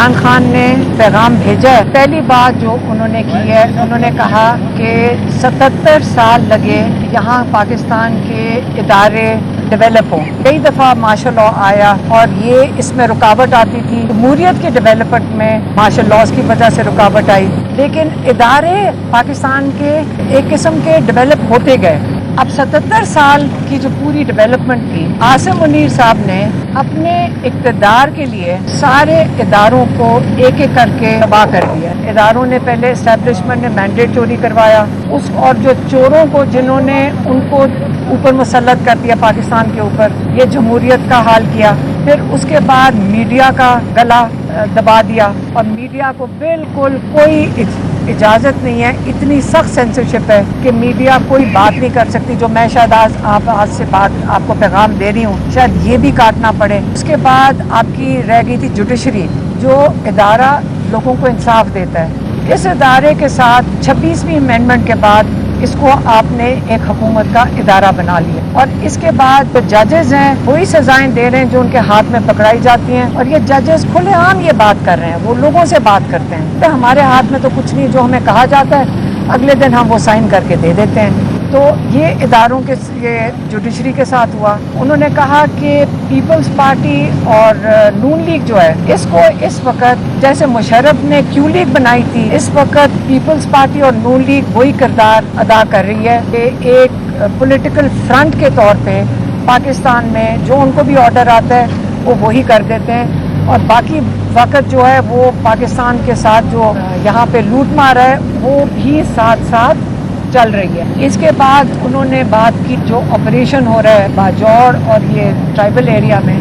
عمران خان نے پیغام بھیجا ہے، پہلی بات جو انہوں نے کی ہے، انہوں نے کہا کہ 77 سال لگے یہاں پاکستان کے ادارے ڈیولپ ہوں. کئی دفعہ مارشل لا آیا اور یہ اس میں رکاوٹ آتی تھی. جمہوریت کے ڈیولپمنٹ میں مارشل لاز کی وجہ سے رکاوٹ آئی، لیکن ادارے پاکستان کے ایک قسم کے ڈیولپ ہوتے گئے. اب 77 سال کی جو پوری ڈیولپمنٹ تھی، عاصم منیر صاحب نے اپنے اقتدار کے لیے سارے اداروں کو ایک ایک کر کے تباہ کر دیا. اداروں نے پہلے اسٹیبلشمنٹ نے مینڈیٹ چوری کروایا اور جو چوروں کو جنہوں نے ان کو اوپر مسلط کر دیا پاکستان کے اوپر، یہ جمہوریت کا حال کیا. پھر اس کے بعد میڈیا کا گلا دبا دیا اور میڈیا کو بالکل کوئی اجازت نہیں ہے. اتنی سخت سینسرشپ ہے کہ میڈیا کوئی بات نہیں کر سکتی. جو میں شاید آج سے بات آپ کو پیغام دے رہی ہوں، شاید یہ بھی کاٹنا پڑے. اس کے بعد آپ کی رہ گئی تھی جوڈیشری، جو ادارہ لوگوں کو انصاف دیتا ہے. اس ادارے کے ساتھ 26ویں امینڈمنٹ کے بعد اس کو آپ نے ایک حکومت کا ادارہ بنا لیا، اور اس کے بعد جو ججز ہیں وہی سزائیں دے رہے ہیں جو ان کے ہاتھ میں پکڑائی جاتی ہیں. اور یہ ججز کھلے عام یہ بات کر رہے ہیں، وہ لوگوں سے بات کرتے ہیں کہ ہمارے ہاتھ میں تو کچھ نہیں، جو ہمیں کہا جاتا ہے اگلے دن ہم وہ سائن کر کے دے دیتے ہیں. تو یہ اداروں کے یہ جوڈیشری کے ساتھ ہوا. انہوں نے کہا کہ پیپلز پارٹی اور نون لیگ جو ہے، اس کو اس وقت جیسے مشرف نے کیو لیگ بنائی تھی، اس وقت پیپلز پارٹی اور نون لیگ وہی کردار ادا کر رہی ہے کہ ایک پولیٹیکل فرنٹ کے طور پہ پاکستان میں جو ان کو بھی آرڈر آتا ہے وہ وہی کر دیتے ہیں، اور باقی وقت جو ہے وہ پاکستان کے ساتھ جو یہاں پہ لوٹ مار ہے وہ بھی ساتھ ساتھ چل رہی ہے. اس کے بعد انہوں نے بات کی جو آپریشن ہو رہا ہے باجوڑ اور یہ ٹرائبل ایریا میں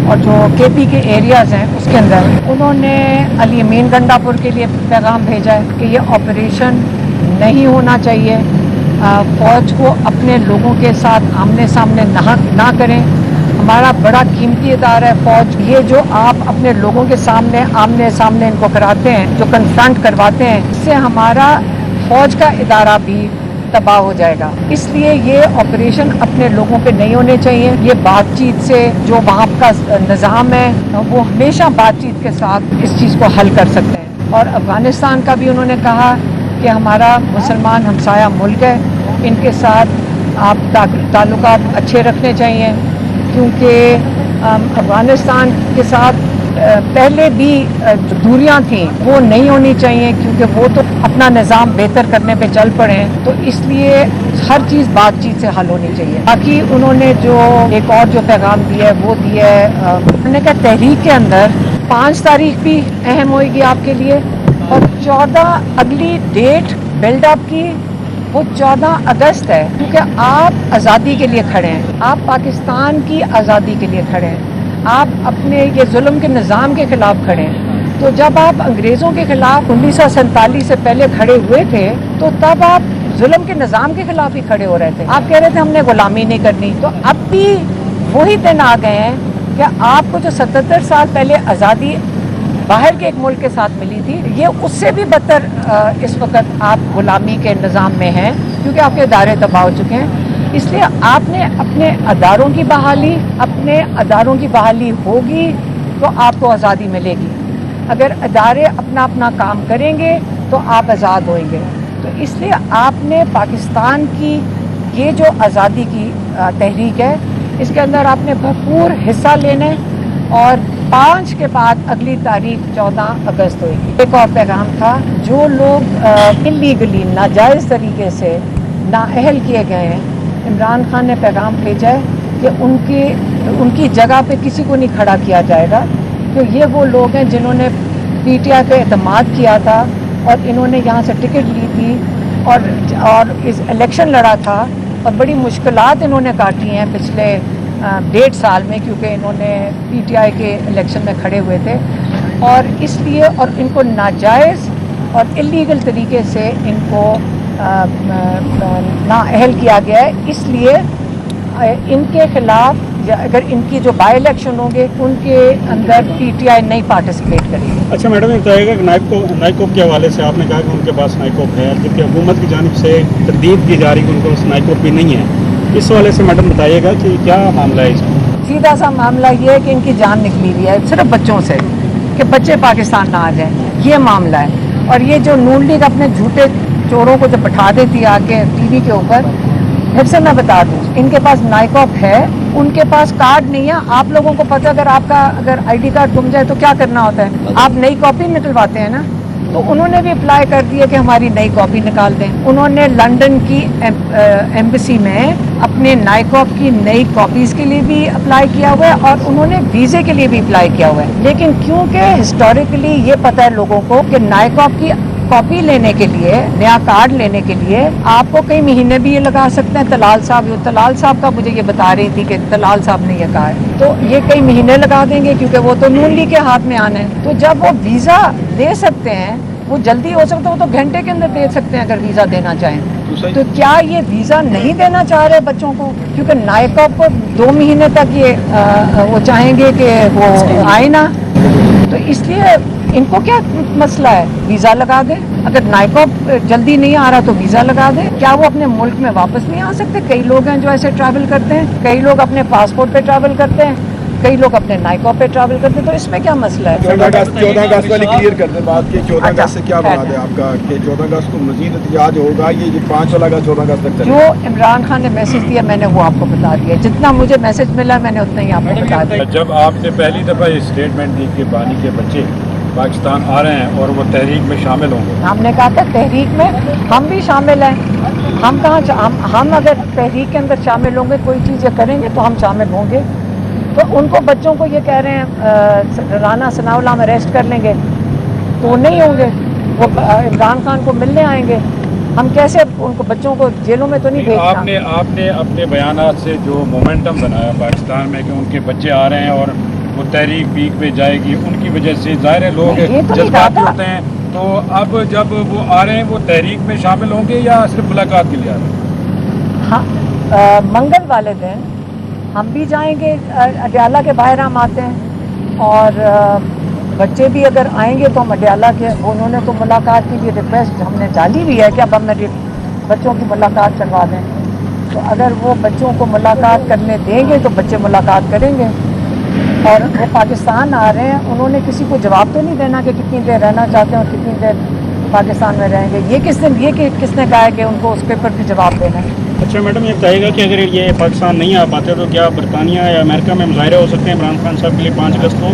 اور جو کے پی کے ایریاز ہیں اس کے اندر، انہوں نے علی امین گنڈا پور کے لیے پیغام بھیجا ہے کہ یہ آپریشن نہیں ہونا چاہیے. فوج کو اپنے لوگوں کے ساتھ آمنے سامنے نہ کریں. ہمارا بڑا قیمتی ادارہ ہے فوج. یہ جو آپ اپنے لوگوں کے سامنے آمنے سامنے ان کو کراتے ہیں، جو کنفرنٹ کرواتے ہیں، اس سے ہمارا فوج کا ادارہ بھی تباہ ہو جائے گا. اس لیے یہ آپریشن اپنے لوگوں پہ نہیں ہونے چاہیے. یہ بات چیت سے جو وہاں کا نظام ہے وہ ہمیشہ بات چیت کے ساتھ اس چیز کو حل کر سکتے ہیں. اور افغانستان کا بھی انہوں نے کہا کہ ہمارا مسلمان ہمسایہ ملک ہے، ان کے ساتھ آپ تعلقات اچھے رکھنے چاہیے، کیونکہ افغانستان کے ساتھ پہلے بھی دوریاں تھیں وہ نہیں ہونی چاہیے، کیونکہ وہ تو اپنا نظام بہتر کرنے پہ چل پڑے ہیں. تو اس لیے ہر چیز بات چیت سے حل ہونی چاہیے. باقی انہوں نے جو ایک اور جو پیغام دیا ہے وہ دیا ہے، انہوں نے کہا تحریک کے اندر 5 تاریخ بھی اہم ہوئے گی آپ کے لیے، اور 14 اگلی ڈیٹ بلڈ اپ کی وہ 14 اگست ہے، کیونکہ آپ آزادی کے لیے کھڑے ہیں، آپ پاکستان کی آزادی کے لیے کھڑے ہیں، آپ اپنے یہ ظلم کے نظام کے خلاف کھڑے ہیں. تو جب آپ انگریزوں کے خلاف 1947 سے پہلے کھڑے ہوئے تھے تو تب آپ ظلم کے نظام کے خلاف ہی کھڑے ہو رہے تھے. آپ کہہ رہے تھے ہم نے غلامی نہیں کرنی. تو اب بھی وہی دن آ گئے ہیں کہ آپ کو جو 77 سال پہلے آزادی باہر کے ایک ملک کے ساتھ ملی تھی، یہ اس سے بھی بدتر اس وقت آپ غلامی کے نظام میں ہیں، کیونکہ آپ کے ادارے تباہ ہو چکے ہیں. اس لیے آپ نے اپنے اداروں کی بحالی ہوگی تو آپ کو آزادی ملے گی. اگر ادارے اپنا کام کریں گے تو آپ آزاد ہوئیں گے. تو اس لیے آپ نے پاکستان کی یہ جو آزادی کی تحریک ہے، اس کے اندر آپ نے بھرپور حصہ لینا ہے. اور 5 کے بعد اگلی تاریخ 14 اگست ہوئے گی. ایک اور پیغام تھا، جو لوگ انلیگلی ناجائز طریقے سے نااہل کیے گئے ہیں، عمران خان نے پیغام بھیجا ہے کہ ان کی جگہ پہ کسی کو نہیں کھڑا کیا جائے گا، کہ یہ وہ لوگ ہیں جنہوں نے پی ٹی آئی پہ اعتماد کیا تھا اور انہوں نے یہاں سے ٹکٹ لی تھی اور اس الیکشن لڑا تھا، اور بڑی مشکلات انہوں نے کاٹی ہیں پچھلے 1.5 سال میں، کیونکہ انہوں نے پی ٹی آئی کے الیکشن میں کھڑے ہوئے تھے، اور اس لیے اور ان کو ناجائز اور انلیگل طریقے سے ان کو نااہل کیا گیا ہے. اس لیے ان کے خلاف اگر ان کی جو بائی الیکشن ہوں گے ان کے اندر پی ٹی آئی نہیں پارٹیسپیٹ کرے گی. اچھا میڈم، یہ بتائیے گا کہ نائب کوپ کے حوالے سے آپ نے کہا کہ ان کے پاس نائب کوپ ہے، جبکہ حکومت کی جانب سے تردید کی جا رہی کہ ان کے پاس نائب کوپ بھی نہیں ہے. اس حوالے سے میڈم بتائیے گا کہ کیا معاملہ ہے اس میں؟ سیدھا سا معاملہ یہ ہے کہ ان کی جان نکلی ہوئی ہے صرف بچوں سے. کہ بچے پاکستان نہ آ جائیں. یہ معاملہ ہے. اور یہ جو نون لیگ اپنے جھوٹے چوروں کو جب بٹھا دیتی ہے آ کے ٹی وی کے اوپر، پھر سے میں بتا دوں، ان کے پاس نائکوپ ہے، ان کے پاس کارڈ نہیں ہے. آپ لوگوں کو پتہ اگر آپ کا اگر آئی ڈی کارڈ گم جائے تو کیا کرنا ہوتا ہے؟ آپ نئی کاپی نکلواتے ہیں نا. تو انہوں نے بھی اپلائی کر دیا کہ ہماری نئی کاپی نکال دیں. انہوں نے لنڈن کی ایمبیسی میں اپنے نائکوپ کی نئی کاپیز کے لیے بھی اپلائی کیا ہوا ہے اور انہوں نے ویزے کے لیے بھی اپلائی کیا ہوا ہے. لیکن کیونکہ ہسٹوریکلی یہ پتہ ہے لوگوں کو کہ نائکوپ کی کاپی لینے کے لیے، نیا کارڈ لینے کے لیے آپ کو کئی مہینے بھی یہ لگا سکتے ہیں. طلال صاحب کا مجھے یہ بتا رہی تھی کہ طلال صاحب نے یہ کہا ہے، تو یہ کئی مہینے لگا دیں گے کیونکہ وہ تو نون لیگ کے ہاتھ میں آنا ہے. تو جب وہ ویزا دے سکتے ہیں، وہ جلدی ہو سکتا ہے، وہ تو گھنٹے کے اندر دے سکتے ہیں اگر ویزا دینا چاہیں. تو کیا یہ ویزا نہیں دینا چاہ رہے بچوں کو؟ کیونکہ نائکوپ کو 2 مہینے تک یہ وہ چاہیں گے کہ وہ آئے نا. تو اس لیے ان کو کیا مسئلہ ہے؟ ویزا لگا دیں. اگر نائکوپ جلدی نہیں آ رہا تو ویزا لگا دیں. کیا وہ اپنے ملک میں واپس نہیں آ سکتے؟ کئی لوگ ہیں جو ایسے ٹریول کرتے ہیں، کئی لوگ اپنے پاسپورٹ پہ ٹریول کرتے ہیں، کئی لوگ اپنے نائکوپ پہ ٹریول کرتے ہیں. تو اس میں کیا مسئلہ ہے؟ 14 اگست والی کلیئر کر دیں بات کہ 14 اگست سے کیا بنا دیں آپ کا کہ 14 اگست کو مزید احتجاج ہوگا، یہ 5 والا اگست 14 اگست تک چلے جو عمران خان نے میسج دیا میں نے وہ آپ کو بتا دیا. جتنا مجھے میسج ملا میں نے اتنا ہی آپ کو بتا دیا. جب آپ نے پہلی دفعہ یہ اسٹیٹمنٹ دی کہ بانی کے بچے پاکستان آ رہے ہیں اور وہ تحریک میں شامل ہوں گے، ہم نے کہا تھا تحریک میں ہم بھی شامل ہیں. ہم کہاں ہم اگر تحریک کے اندر شامل ہوں گے، کوئی چیز یہ کریں گے تو ہم شامل ہوں گے. تو ان کو بچوں کو یہ کہہ رہے ہیں رانا ثناء اللہ ہم اریسٹ کر لیں گے تو وہ نہیں ہوں گے. وہ عمران خان کو ملنے آئیں گے. ہم کیسے ان کو بچوں کو جیلوں میں تو نہیں بھیجنا. آپ نے اپنے بیانات سے جو مومنٹم بنایا پاکستان میں کہ ان کے بچے آ رہے ہیں اور وہ تحریک پیک پہ جائے گی، ان کی وجہ سے ظاہر ہے لوگ جذباتی ہوتے ہیں. تو اب جب وہ آ رہے ہیں وہ تحریک میں شامل ہوں گے یا صرف ملاقات کے لیے آ رہے ہیں؟ ہاں، منگل والے دن ہم بھی جائیں گے. اڈیالہ کے باہر ہم آتے ہیں اور بچے بھی اگر آئیں گے تو ہم اڈیالہ کے، انہوں نے تو ملاقات کی بھی ریکویسٹ ہم نے ڈالی بھی ہے کہ اب ہم بچوں کی ملاقات کروا دیں. تو اگر وہ بچوں کو ملاقات کرنے دیں گے تو بچے ملاقات کریں گے. اور وہ پاکستان آ رہے ہیں، انہوں نے کسی کو جواب تو نہیں دینا کہ کتنی دیر رہنا چاہتے ہیں اور کتنی دیر پاکستان میں رہیں گے. یہ کس نے کہا ہے کہ ان کو اس پیپر پہ جواب دینا ہے؟ اچھا میڈم، یہ بتائیے گا کہ اگر یہ پاکستان نہیں آ پاتے تو کیا برطانیہ یا امریکہ میں مظاہرے ہو سکتے ہیں عمران خان صاحب کے لیے 5 اگست کو؟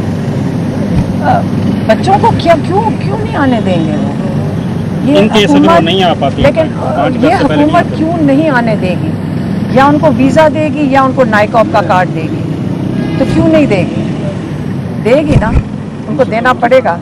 بچوں کو کیوں نہیں آنے دیں گے وہ؟ ان کیس اگر وہ نہیں آ پاتے، لیکن یہ حکومت کیوں نہیں آنے دے گی؟ یا ان کو ویزا دے گی یا ان کو نائکوپ کا کارڈ دے گی. تو کیوں نہیں دے گی؟ دے گی نا، ان کو دینا پڑے گا.